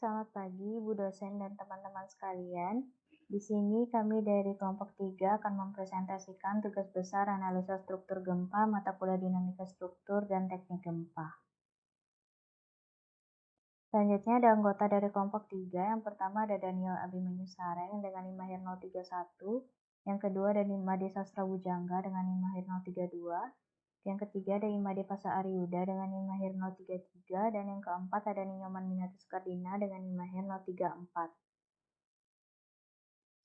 selamat pagi Bu dosen dan teman-teman sekalian. Di sini kami dari kelompok 3 akan mempresentasikan tugas besar analisa struktur gempa, mata kuliah dinamika struktur dan teknik gempa. Selanjutnya ada anggota dari kelompok 3. Yang pertama ada Daniel Abimanyu Sareng dengan IMAHIR 031. Yang kedua ada Imade Sastra Bujangga dengan IMAHIR 032. Yang ketiga ada Imade Pasa Ariuda dengan IMAHIR 033. Dan yang keempat ada Ninyoman Minatus Kardina dengan IMAHIR 034.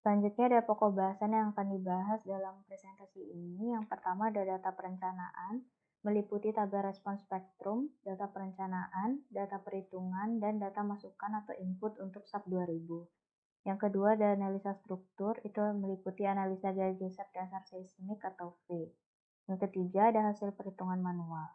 Selanjutnya ada pokok bahasan yang akan dibahas dalam presentasi ini. Yang pertama ada data perencanaan, meliputi tabel respon spektrum, data perencanaan, data perhitungan, dan data masukan atau input untuk SAP 2000. Yang kedua ada analisa struktur, itu meliputi analisa gaya geser dasar seismik atau V. Yang ketiga ada hasil perhitungan manual.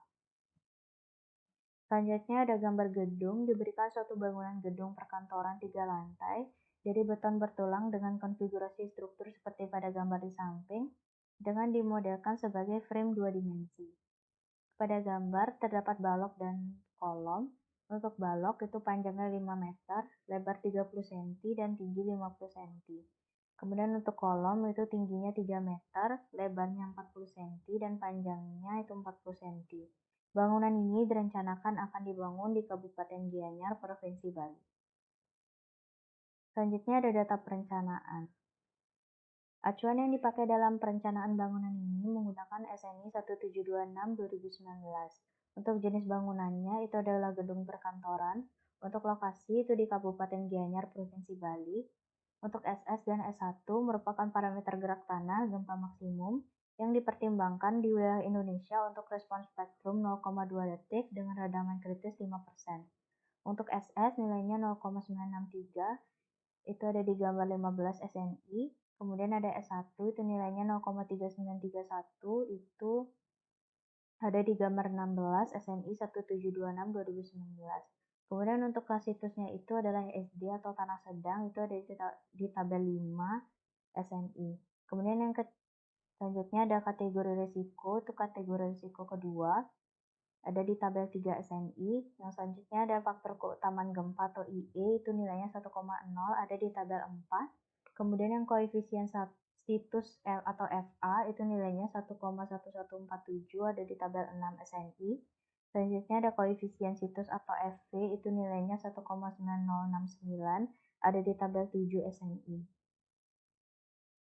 Selanjutnya ada gambar gedung, diberikan suatu bangunan gedung perkantoran 3 lantai, dari beton bertulang dengan konfigurasi struktur seperti pada gambar di samping, dengan dimodelkan sebagai frame 2 dimensi. Pada gambar terdapat balok dan kolom. Untuk balok itu panjangnya 5 meter, lebar 30 cm, dan tinggi 50 cm. Kemudian untuk kolom itu tingginya 3 meter, lebarnya 40 cm, dan panjangnya itu 40 cm. Bangunan ini direncanakan akan dibangun di Kabupaten Gianyar, Provinsi Bali. Selanjutnya ada data perencanaan. Acuan yang dipakai dalam perencanaan bangunan ini menggunakan SNI 1726/2019. Untuk jenis bangunannya itu adalah gedung perkantoran. Untuk lokasi itu di Kabupaten Gianyar, Provinsi Bali. Untuk SS dan S1 merupakan parameter gerak tanah gempa maksimum yang dipertimbangkan di wilayah Indonesia untuk respon spektrum 0,2 detik dengan redaman kritis 5%. Untuk SS nilainya 0,963, itu ada di gambar 15 SNI. Kemudian ada S1 itu nilainya 0,3931, itu ada di gambar 16 SNI 1726/2019. Kemudian untuk kelas situsnya itu adalah SD atau tanah sedang, itu ada di tabel 5 SNI. Kemudian yang selanjutnya ada kategori risiko, itu kategori risiko kedua, ada di tabel 3 SNI. Yang selanjutnya ada faktor keutamaan gempa atau IE, itu nilainya 1,0, ada di tabel 4. Kemudian yang koefisien situs L atau FA itu nilainya 1,1147, ada di tabel 6 SNI. Selanjutnya ada koefisien situs atau FV itu nilainya 1,9069, ada di tabel 7 SNI.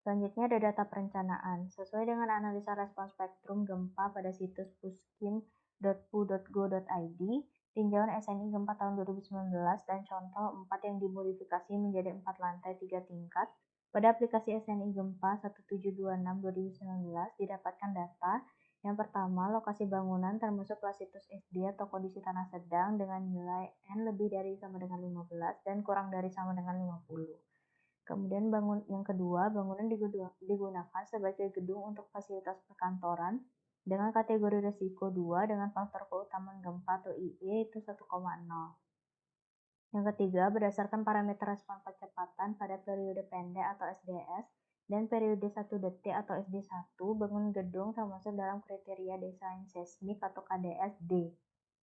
Selanjutnya ada data perencanaan. Sesuai dengan analisa respon spektrum gempa pada situs puskim.pu.go.id, tinjauan SNI gempa tahun 2019 dan contoh 4 yang dimodifikasi menjadi 4 lantai 3 tingkat. Pada aplikasi SNI gempa 1726/2019 didapatkan data. Yang pertama, lokasi bangunan termasuk kelas situs SD atau kondisi tanah sedang dengan nilai N lebih dari sama dengan 15 dan kurang dari sama dengan 50. Kemudian yang kedua, bangunan digunakan sebagai gedung untuk fasilitas perkantoran dengan kategori risiko 2 dengan faktor keutamaan gempa atau IE itu 1,0. Yang ketiga, berdasarkan parameter respon percepatan pada periode pendek atau SDS dan periode 1 detik atau SD1, bangun gedung termasuk dalam kriteria desain seismik atau KDS-D.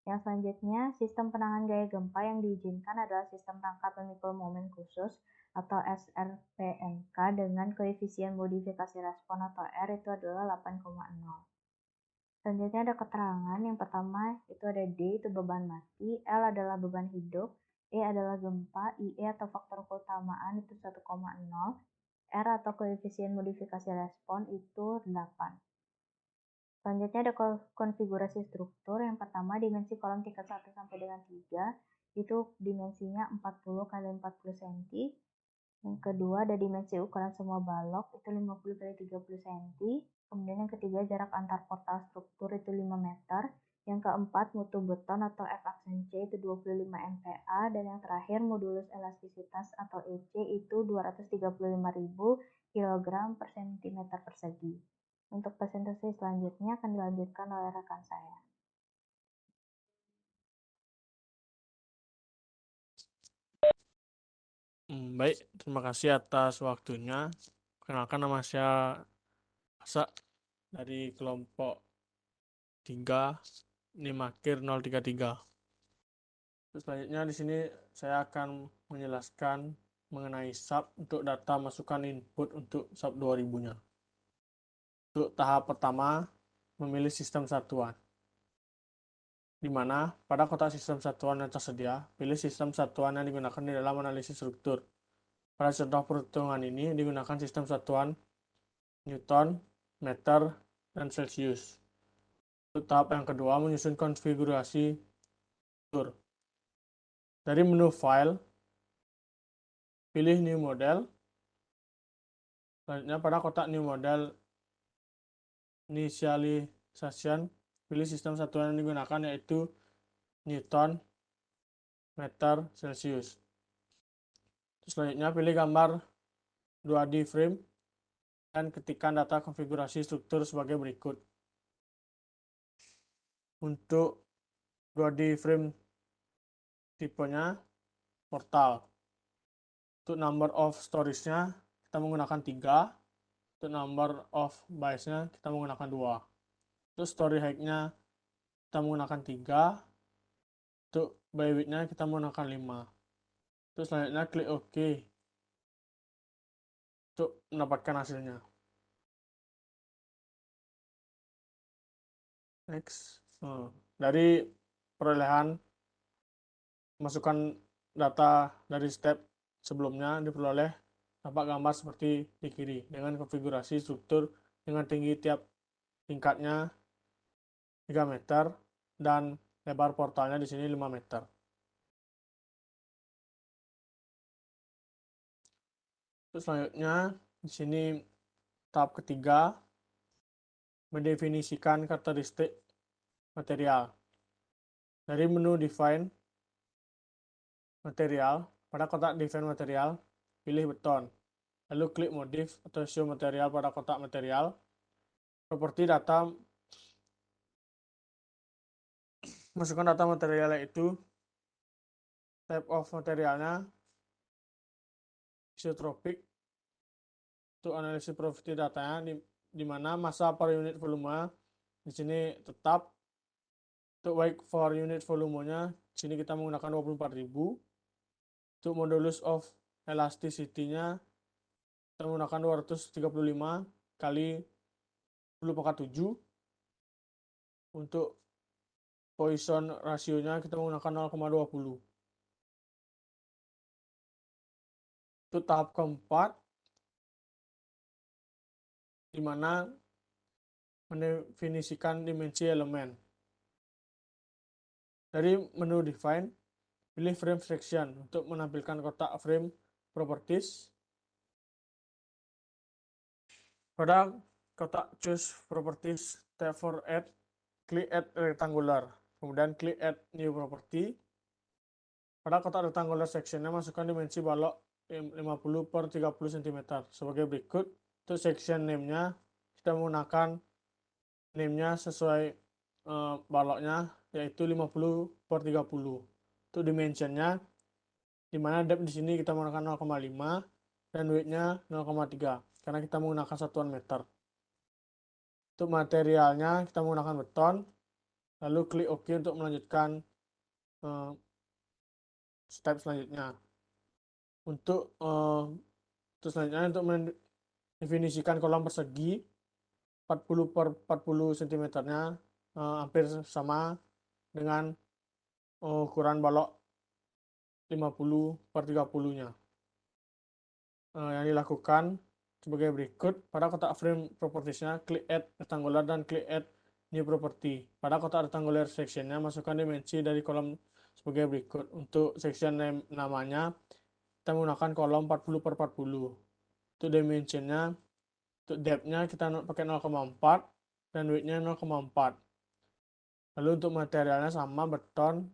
Yang selanjutnya, sistem penanganan gaya gempa yang diizinkan adalah sistem rangka pemikul momen khusus atau SRPMK dengan koefisien modifikasi respon atau R itu adalah 8,0. Selanjutnya ada keterangan. Yang pertama itu ada D itu beban mati, L adalah beban hidup, E adalah gempa, IE atau faktor keutamaan itu 1,0, R atau koefisien modifikasi respon itu 8. Selanjutnya ada konfigurasi struktur. Yang pertama dimensi kolom tingkat 1 sampai dengan 3 itu dimensinya 40 x 40 cm. Yang kedua ada dimensi ukuran semua balok itu 50 x 30 cm. Kemudian yang ketiga jarak antar portal struktur itu 5 meter. Yang keempat mutu beton atau F aksen C itu 25 MPa. Dan yang terakhir modulus elastisitas atau EC itu 235.000 kg per cm persegi. Untuk presentasi selanjutnya akan dilanjutkan oleh rekan saya. Baik, terima kasih atas waktunya. Perkenalkan nama saya Asa dari kelompok 3 NIMAKIR 033. Selanjutnya di sini saya akan menjelaskan mengenai SAP untuk data masukan input untuk SAP 2000-nya. Untuk tahap pertama, memilih sistem satuan, di mana pada kotak sistem satuan yang tersedia, pilih sistem satuan yang digunakan di dalam analisis struktur. Pada contoh perhitungan ini digunakan sistem satuan Newton, meter, dan Celsius. Untuk tahap yang kedua, menyusun konfigurasi struktur. Dari menu File, pilih New Model. Selanjutnya pada kotak New Model Initialization, pilih sistem satuan yang digunakan yaitu Newton, meter, Celsius. Selanjutnya pilih gambar 2D frame dan ketikkan data konfigurasi struktur sebagai berikut. Untuk 2D frame tipenya portal. Untuk number of stories-nya kita menggunakan 3. Untuk number of bytes-nya kita menggunakan 2. Untuk story height-nya kita menggunakan 3. Untuk by width-nya kita menggunakan 5. Terus selanjutnya klik OK untuk mendapatkan hasilnya. Next. Dari perolehan masukkan data dari step sebelumnya diperoleh tampak gambar seperti di kiri dengan konfigurasi struktur dengan tinggi tiap tingkatnya 3 meter dan lebar portalnya di sini 5 meter. Terus selanjutnya di sini tahap ketiga mendefinisikan karakteristik material. Dari menu define material, pada kotak define material, pilih beton. Lalu klik modif atau show material pada kotak material. Properti data, masukkan data material yaitu type of materialnya, isotropic. Untuk analisis properti datanya, di mana massa per unit volume di sini tetap. Untuk weight for unit volumenya, di sini kita menggunakan 24.000. Untuk modulus of elasticity-nya, kita menggunakan 235 kali 10⁻⁷. Untuk Poisson rasionya kita menggunakan 0,20. Untuk tahap keempat, di mana mendefinisikan dimensi elemen. Dari menu define, pilih frame section untuk menampilkan kotak frame properties. Pada kotak choose properties tab for add, klik add rectangular, kemudian klik add new property. Pada kotak rectangular sectionnya masukkan dimensi balok 50/30 cm sebagai berikut. Untuk section name-nya kita menggunakan name-nya sesuai baloknya yaitu 50/30. Untuk dimensionnya, di mana depth di sini kita menggunakan 0,5 dan width-nya 0,3 karena kita menggunakan satuan meter. Untuk materialnya kita menggunakan beton, lalu klik OK untuk melanjutkan step selanjutnya. Untuk selanjutnya untuk mendefinisikan kolam persegi 40/40 cm-nya hampir sama dengan ukuran balok 50/30-nya. Yang dilakukan sebagai berikut. Pada kotak frame properties-nya, klik add rectangular dan klik add new property. Pada kotak rectangular section-nya, masukkan dimensi dari kolom sebagai berikut. Untuk section name namanya, kita menggunakan kolom 40/40. Untuk dimension-nya, untuk depth-nya kita pakai 0,4 dan width-nya 0,4. Lalu untuk materialnya sama, beton.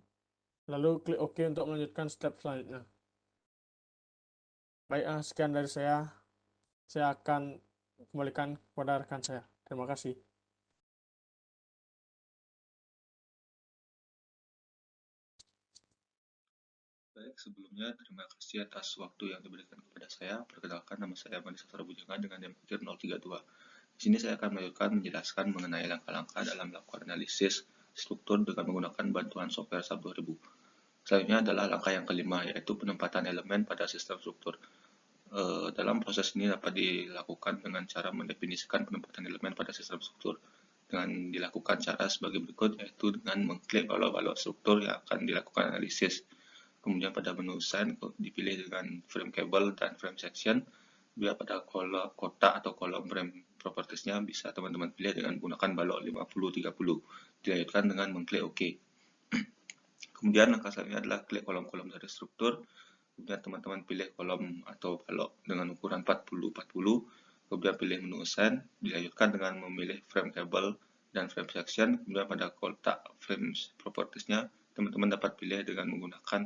Lalu klik OK untuk melanjutkan step selanjutnya. Baik, sekian dari saya. Saya akan kembalikan kepada rekan saya. Terima kasih. Baik, sebelumnya terima kasih atas waktu yang diberikan kepada saya. Perkenalkan, nama saya Manisa Sarbujangan dengan NIM 032. Di sini saya akan menjelaskan mengenai langkah-langkah dalam melakukan analisis struktur dengan menggunakan bantuan software SAP 2000. Selanjutnya adalah langkah yang kelima, yaitu penempatan elemen pada sistem struktur. Dalam proses ini dapat dilakukan dengan cara mendefinisikan penempatan elemen pada sistem struktur. Dengan dilakukan cara sebagai berikut, yaitu dengan mengklik balok-balok struktur yang akan dilakukan analisis. Kemudian pada menu Sign dipilih dengan frame cable dan frame section. Bila pada kolom kotak atau kolom frame propertiesnya bisa teman-teman pilih dengan menggunakan balok 50-30. Dilanjutkan dengan mengklik OK. Kemudian langkah selanjutnya adalah klik kolom-kolom dari struktur. Kemudian teman-teman pilih kolom atau balok dengan ukuran 40-40. Kemudian pilih menu Assign. Dilanjutkan dengan memilih frame cable dan frame section. Kemudian pada kotak frame propertiesnya teman-teman dapat pilih dengan menggunakan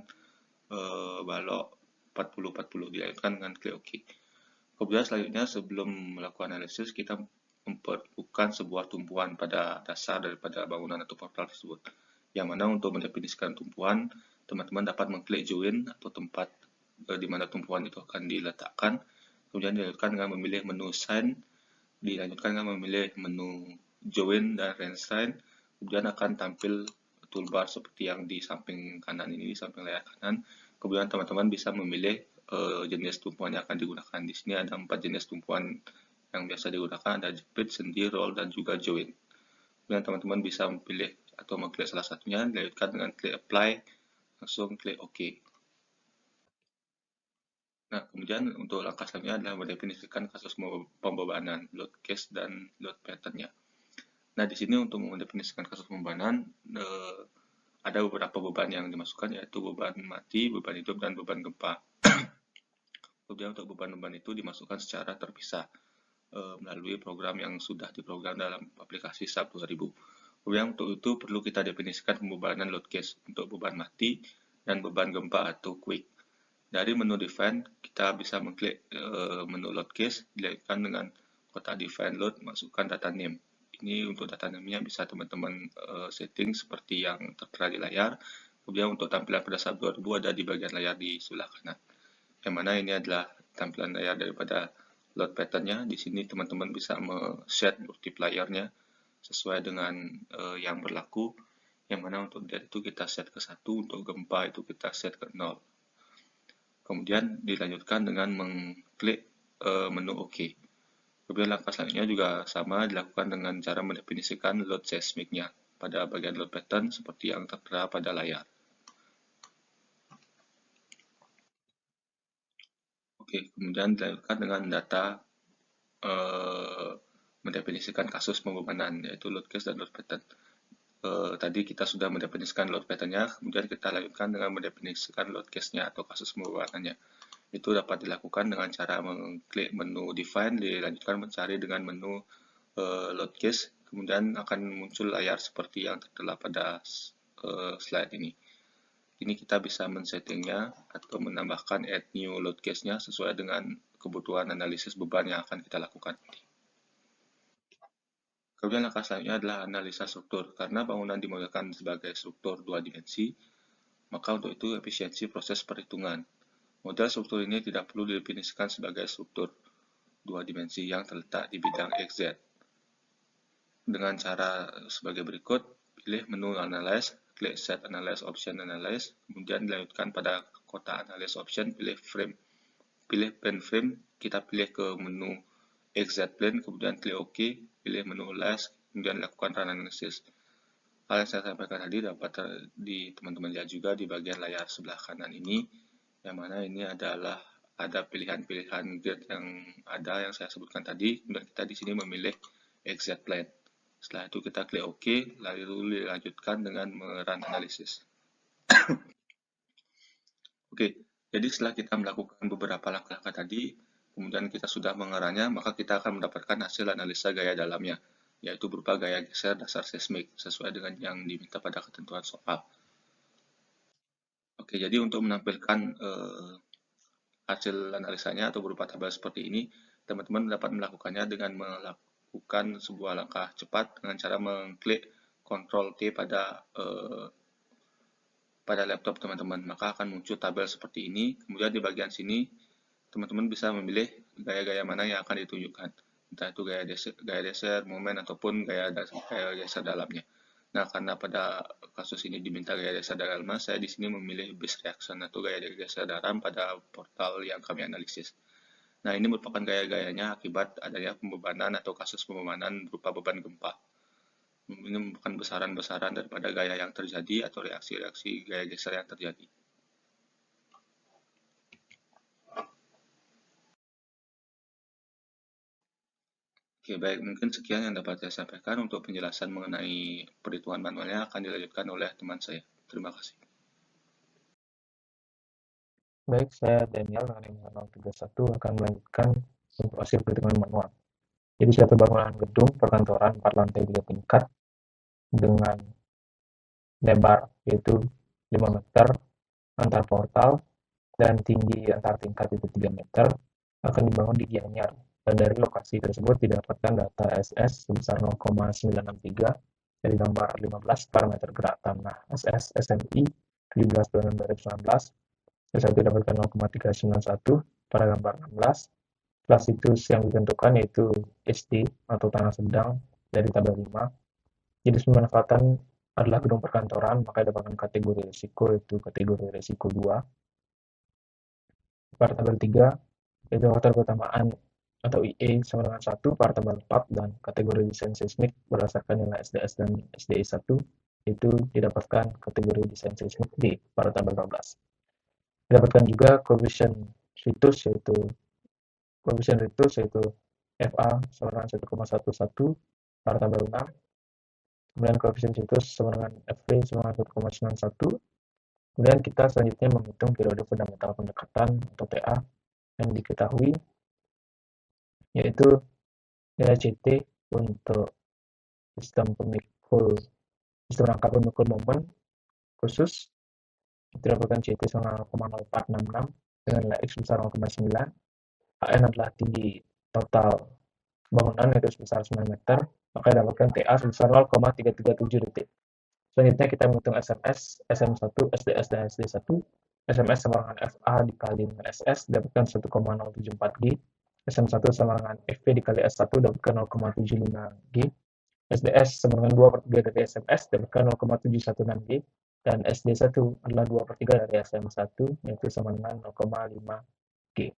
balok 40-40. Dilanjutkan dengan klik OK. Kemudian selanjutnya sebelum melakukan analisis kita memperlukan sebuah tumpuan pada dasar daripada bangunan atau portal tersebut. Yang mana untuk mendefinisikan tumpuan, teman-teman dapat mengklik join atau tempat di mana tumpuan itu akan diletakkan. Kemudian dilanjutkan dengan memilih menu sign, dilanjutkan dengan memilih menu join dan range sign. Kemudian akan tampil toolbar seperti yang di samping kanan ini, di samping layar kanan. Kemudian teman-teman bisa memilih jenis tumpuan yang akan digunakan. Di sini ada 4 jenis tumpuan yang biasa digunakan, ada jepit, sendi, roll, dan juga join. Kemudian teman-teman bisa memilih atau mengklik salah satunya, dilanjutkan dengan klik apply, langsung klik OK. Nah, kemudian untuk langkah selanjutnya adalah mendefinisikan kasus pembebanan, load case, dan load pattern-nya. Nah, di sini untuk mendefinisikan kasus pembebanan, ada beberapa beban yang dimasukkan, yaitu beban mati, beban hidup, dan beban gempa. Kemudian untuk beban-beban itu dimasukkan secara terpisah melalui program yang sudah diprogram dalam aplikasi SAP 2000. Kemudian untuk itu perlu kita definisikan pembebanan load case untuk beban mati dan beban gempa atau quake. Dari menu define, kita bisa mengklik menu load case, dilanjutkan dengan kotak define load, masukkan data name. Ini untuk data name-nya bisa teman-teman setting seperti yang tertera di layar. Kemudian untuk tampilan pada SAP 2000 ada di bagian layar di sebelah kanan. Yang mana ini adalah tampilan layar daripada load pattern-nya. Di sini teman-teman bisa set multiplier-nya sesuai dengan yang berlaku. Yang mana untuk dari itu kita set ke 1, untuk gempa itu kita set ke 0. Kemudian dilanjutkan dengan mengklik menu OK. Kemudian langkah selanjutnya juga sama dilakukan dengan cara mendefinisikan load seismiknya pada bagian load pattern seperti yang tertera pada layar. Oke, kemudian dilanjutkan dengan data mendefinisikan kasus pembebanan, yaitu load case dan load pattern. Tadi kita sudah mendefinisikan load pattern-nya, kemudian kita lanjutkan dengan mendefinisikan load case-nya atau kasus pembebanannya. Itu dapat dilakukan dengan cara mengklik menu define, dilanjutkan mencari dengan menu load case, kemudian akan muncul layar seperti yang tertera pada slide ini. Ini kita bisa men-settingnya atau menambahkan add new load case-nya sesuai dengan kebutuhan analisis beban yang akan kita lakukan. Kemudian langkah selanjutnya adalah analisa struktur. Karena bangunan dimodelkan sebagai struktur 2 dimensi, maka untuk itu efisiensi proses perhitungan. Model struktur ini tidak perlu didefinisikan sebagai struktur 2 dimensi yang terletak di bidang XZ. Dengan cara sebagai berikut, pilih menu Analyze, klik Set Analyze Option Analyze, kemudian dilanjutkan pada kotak Analyze Option, pilih Frame. Pilih Plane Frame, kita pilih ke menu XZ Plane, kemudian klik OK, pilih menu Last, kemudian lakukan Run Analysis. Hal yang saya sampaikan tadi dapat teman-teman lihat juga di bagian layar sebelah kanan ini, yang mana ini adalah ada pilihan-pilihan grid yang ada yang saya sebutkan tadi, kemudian kita di sini memilih XZ Plane. Setelah itu kita klik OK, lalu dilanjutkan dengan run analisis. Oke, jadi setelah kita melakukan beberapa langkah-langkah tadi, kemudian kita sudah mengarahnya, maka kita akan mendapatkan hasil analisa gaya dalamnya, yaitu berupa gaya geser dasar seismik, sesuai dengan yang diminta pada ketentuan soal. Oke, jadi untuk menampilkan hasil analisanya atau berupa tabel seperti ini, teman-teman dapat melakukannya dengan melakukan sebuah langkah cepat dengan cara mengklik Ctrl T pada laptop teman-teman, maka akan muncul tabel seperti ini. Kemudian di bagian sini teman-teman bisa memilih gaya-gaya mana yang akan ditunjukkan, entah itu gaya geser, momen, ataupun gaya geser dalamnya. Nah, karena pada kasus ini diminta gaya dasar dalam, saya di sini memilih base reaction atau gaya dasar dalam pada portal yang kami analisis. Nah, ini merupakan gaya-gayanya akibat adanya pembebanan atau kasus pembebanan berupa beban gempa. Ini merupakan besaran-besaran daripada gaya yang terjadi atau reaksi-reaksi gaya geser yang terjadi. Oke, baik. Mungkin sekian yang dapat saya sampaikan. Untuk penjelasan mengenai perhitungan manualnya akan dilanjutkan oleh teman saya. Terima kasih. Baik, saya Daniel dengan NIM 031 akan melanjutkan untuk hasil perhitungan manual. Jadi suatu bangunan gedung perkantoran 4 lantai 3 tingkat dengan lebar yaitu 5 meter antar portal dan tinggi antar tingkat itu 3 meter akan dibangun di Gianyar. Dan dari lokasi tersebut didapatkan data SS sebesar 0,963 dari gambar 15 parameter gerak tanah SS SMI 17/2019. Saya didapatkan 0,391 pada gambar 16. Setelah situs yang ditentukan yaitu SD atau tanah sedang dari tabel 5. Jenis pemanfaatan adalah gedung perkantoran, maka dapatkan kategori risiko yaitu kategori risiko 2. Pada tabel 3 yaitu faktor keutamaan atau IE sama dengan 1 pada tabel 4 dan kategori desain seismik berdasarkan nilai SDS dan SDI 1 itu didapatkan kategori desain seismik D pada tabel 12. Didapatkan juga koefisien ritus yaitu FA sama dengan 1,11 pada tabel 6. Kemudian koefisien situs sama dengan FV sama dengan 1,91. Kemudian kita selanjutnya menghitung periode fundamental pendekatan atau TA yang diketahui yaitu nilai CT untuk sistem rangka pemikul momen khusus didapatkan CT sama 0,0466 dengan nilai X sebesar 0,9. HN adalah tinggi total bangunan yaitu sebesar 9 meter, maka didapatkan TA sebesar 0,337 detik. Selanjutnya kita menghitung SMS, SM1, SDS, dan SD1. SMS sama dengan FA dikali dengan SS didapatkan 1,074 G. SM1 sama dengan FV dikali S1 dapatkan 0,75 G. SDS sama dengan 2/3 dari SMS dapatkan 0,716 G. Dan SD1 adalah 2/3 dari SM1 yaitu sama dengan 0,5 G.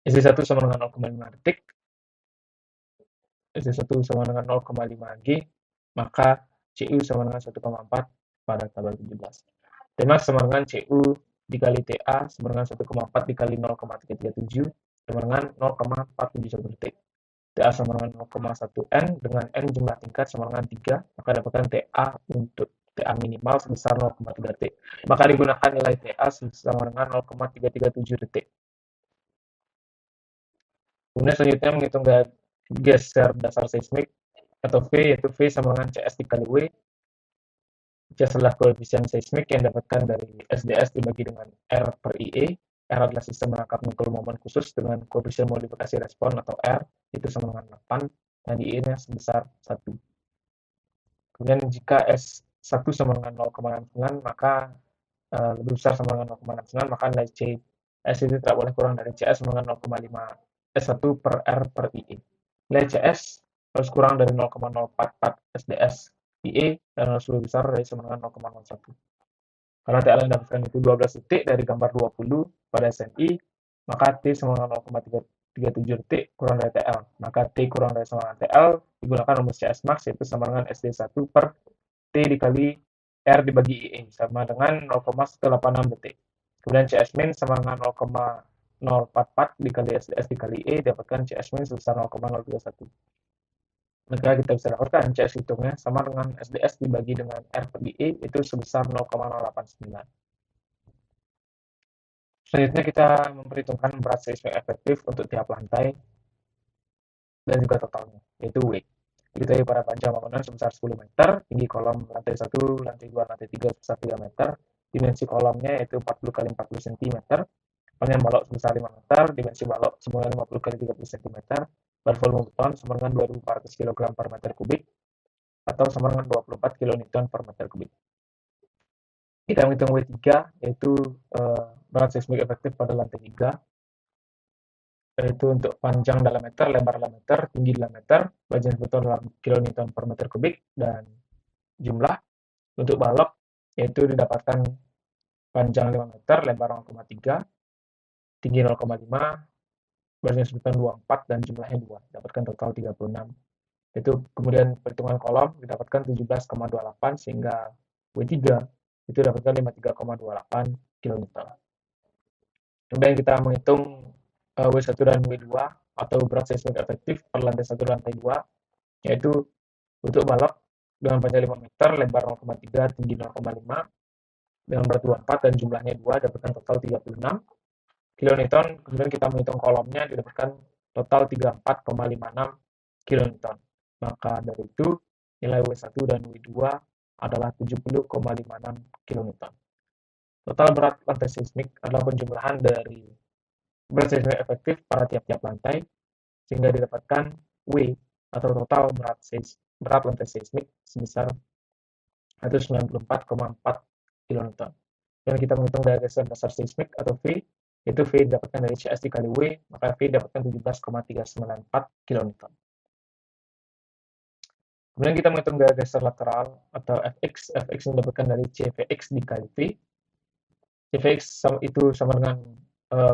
SD1 sama dengan 0,5 detik. SD1 sama dengan 0,5 G. Maka CU sama dengan 1,4 pada tabel 17. Tema sama dengan CU dikali TA sama dengan 1,4 dikali 0,337 sama dengan 0,471 detik. TA sama dengan 0,1 N dengan N jumlah tingkat sama dengan 3, maka dapatkan TA untuk TA minimal sebesar 0,3 detik. Maka digunakan nilai TA sama dengan 0,337 detik. Kemudian selanjutnya menghitung geser dasar seismik atau V, yaitu V sama dengan CS dikali W. CS adalah koefisien seismik yang didapatkan dari SDS dibagi dengan R per IE. R adalah sistem merangkap mikul momen khusus dengan koefisien modifikasi respon atau R, itu sama dengan 8, dan IE-nya sebesar 1. Kemudian jika S1 sama dengan 0,69, maka lebih besar sama dengan 0,69, maka nilai CS itu tidak boleh kurang dari CS sama dengan 0,5 S1 per R per IE. Nilai CS harus kurang dari 0,044 SDS IE dan harus lebih besar dari sama dengan 0,01. Karena TL yang didapatkan itu 12 detik dari gambar 20 pada SNI, maka T sama dengan 0,337 detik kurang dari TL. Maka T kurang dari sama dengan TL digunakan rumus CS max yaitu sama dengan SD1 per T dikali R dibagi IE sama dengan 0,186 detik. Kemudian CS min sama dengan 0,044 dikali SDS dikali E dapatkan CS min sebesar 0,031. Maka kita bisa dapatkan CS hitungnya sama dengan SDS dibagi dengan R per IE itu sebesar 0,089. Selanjutnya kita memperhitungkan berat seismik efektif untuk tiap lantai dan juga totalnya, yaitu W. Diketahui pada panjang bangunan sebesar 10 meter, tinggi kolom lantai 1, lantai 2, lantai 3 sebesar 3 meter, dimensi kolomnya yaitu 40 x 40 cm, panjang balok sebesar 5 meter, dimensi balok semuanya 50 x 30 cm, dan volume beton sama dengan 2.400 kg per meter kubik, atau sama dengan 24 kN per meter kubik. Kita menghitung W3, yaitu berat seismik efektif pada lantai 3, yaitu untuk panjang dalam meter, lebar dalam meter, tinggi dalam meter, bagian beton dalam kilonewton per meter kubik, dan jumlah. Untuk balok, yaitu didapatkan panjang 5 meter, lebar 0,3, tinggi 0,5, beratnya sebutkan 24, dan jumlahnya 2. Dapatkan total 36. Itu kemudian perhitungan kolom didapatkan 17,28 sehingga W3 itu dapatkan 53,28 kN. Kemudian kita menghitung W1 dan W2 atau berat seismik efektif per lantai 1 dan lantai 2, yaitu untuk balok dengan panjang 5 meter, lebar 0,3, tinggi 0,5, dengan berat 24 dan jumlahnya 2, dapatkan total 36 kN. Kemudian kita menghitung kolomnya, didapatkan total 34,56 kN. Maka dari itu nilai W1 dan W2 adalah 70,56 kN. Total berat lantai seismik adalah penjumlahan dari berat seismik efektif pada tiap-tiap lantai, sehingga didapatkan W atau total berat lantai seismik sebesar 194,4 kN. Dan kita menghitung daya geser dasar seismik atau V, yaitu V didapatkan dari CS dikali W, maka V dapatkan 17,394 kN. Kemudian kita menghitung daya geser lateral atau Fx. Fx yang didapatkan dari Cvx dikali V. Cvx itu sama dengan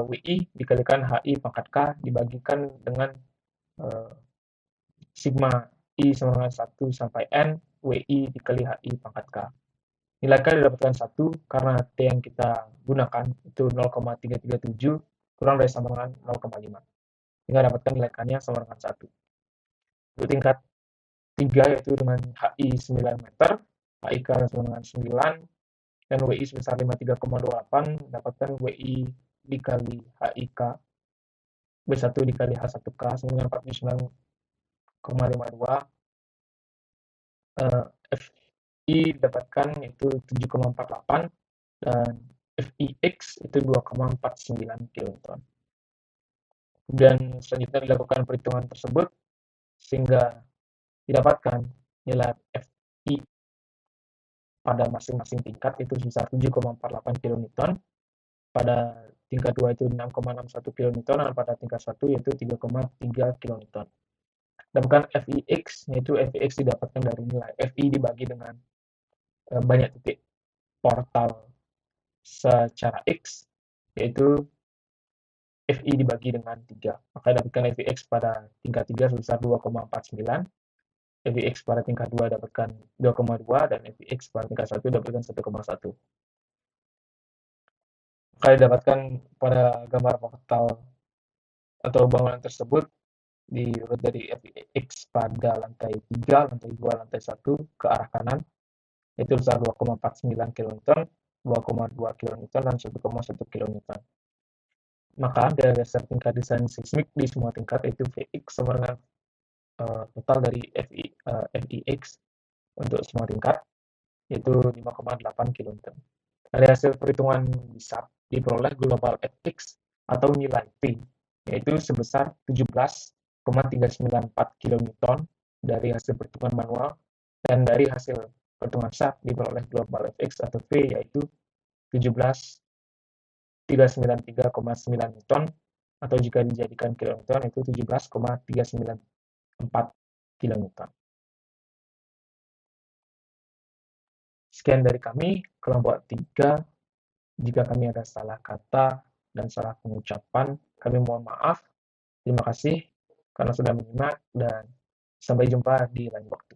Wi dikalikan Hi pangkat K dibagikan dengan sigma I sama dengan 1 sampai N Wi dikali Hi pangkat K. Nilai K didapatkan 1 karena T yang kita gunakan itu 0,337 kurang dari sama dengan 0,5. Sehingga dapatkan nilai K-nya sama dengan 1. Untuk tingkat 3 yaitu dengan HI 9 meter, HIK sama dengan 9, dan WI sebesar 53,28, dapatkan WI dikali HIK, B1 dikali H1K sama dengan 49,52, FI dapatkan itu 7,48, dan FIX itu 2,49 kN. Kemudian selanjutnya dilakukan perhitungan tersebut sehingga didapatkan nilai FI pada masing-masing tingkat itu sebesar 7,48 kN, pada tingkat 2 itu 6,61 kN, dan pada tingkat 1 yaitu 3,3 kN. Dapatkan FIX, yaitu FIX didapatkan dari nilai FI dibagi dengan banyak titik portal secara X, yaitu FI dibagi dengan 3. Maka dapatkan FIX pada tingkat 3 sebesar 2,49, FIX pada tingkat 2 dapatkan 2,2, dan FIX pada tingkat 1 dapatkan 1,1. Maka didapatkan pada gambar portal atau bangunan tersebut diurut dari FIX pada lantai 3, lantai 2, lantai 1 ke arah kanan, yaitu sebesar 2,49 kN, 2,2 kN, dan 1,1 kN. Maka daya geser tingkat desain seismik di semua tingkat yaitu Vx sama dengan total dari FIX untuk semua tingkat, yaitu 5,8 kN. Dari hasil perhitungan BISAP diperoleh global Fx atau nilai P, yaitu sebesar 17,394 kN dari hasil perhitungan manual, dan dari hasil perhitungan SAP diperoleh global Fx atau V yaitu 17,393,9 Newton, atau jika dijadikan kilonewton itu 17,394 kN. Sekian dari kami, kelompok 3. Jika kami ada salah kata dan salah pengucapan, kami mohon maaf. Terima kasih karena sudah menyimak, dan sampai jumpa di lain waktu.